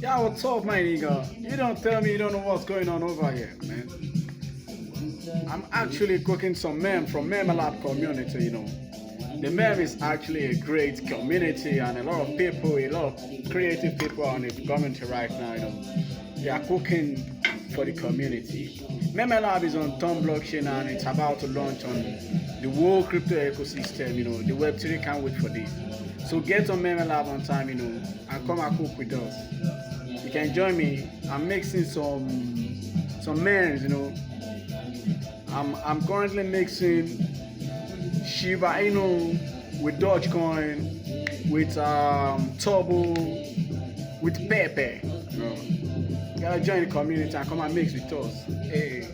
Yeah, what's up, my nigga? You don't tell me you don't know what's going on over here, man. I'm actually cooking some mem from Memelab community, The mem is actually a great community and a lot of people, a lot of creative people on the community right now. They are cooking for the community. Memelab is on Tom blockchain and it's about to launch on the whole crypto ecosystem, The Web3 can't wait for this. So get on Memelab on time, and come and cook with us. You can join me. I'm mixing some men's, I'm currently mixing Shiba Inu with Dogecoin, with Turbo, with Pepe. You gotta join the community and come and mix with us. Hey.